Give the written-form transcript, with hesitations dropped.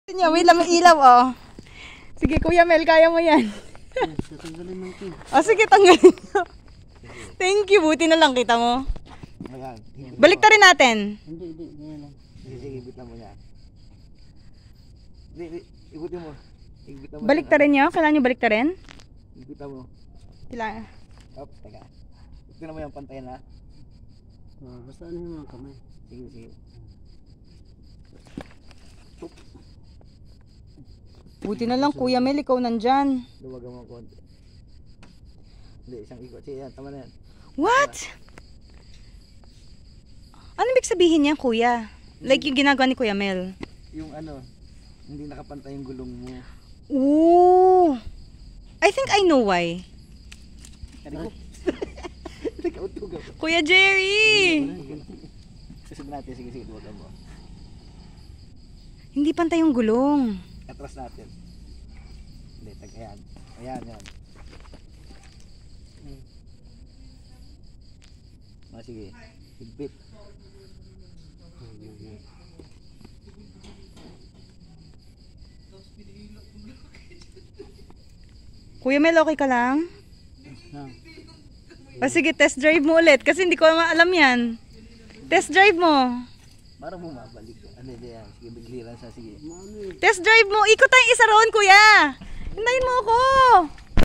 Wait lang, may ilaw oh. Sige Kuya Mel, kaya mo yan. Oh, sige, tanggalin mo. Thank you, buti na lang kita mo. Balik ta rin natin. Hindi. Sige, ibit mo yan. Hindi, ikutin mo. Balik ta rin nyo? Kailangan nyo balik ta rin? Ibit mo. Kailangan. Oops, teka. Ikutin mo yung pantayan ha. Basta ano yung mga kamay. Sige. Buti na lang Kuya Mel, ikaw nandyan. Luwagan mo konti. Hindi, isang ikot. Sige, yan, tama na yan. What? Ano ibig sabihin niya, Kuya? Like yung ginagawa ni Kuya Mel? Yung ano, hindi nakapantay yung gulong mo. Ooh. I think I know why. Kuya Jerry! Susunod natin, sige, luwagan mo. Hindi pantay yung gulong. Atras natin. Hindi, ayan. Ayan. Sige, higpit. Kuya Mel, okay ka lang? Sige, test drive mo ulit kasi hindi ko alam yan. Test drive mo. Parang bumabalik. Ano yan? Sige, bigliran siya. Sige. Test drive mo. Ikot tayong isa roon, Kuya. Hintayin mo ako.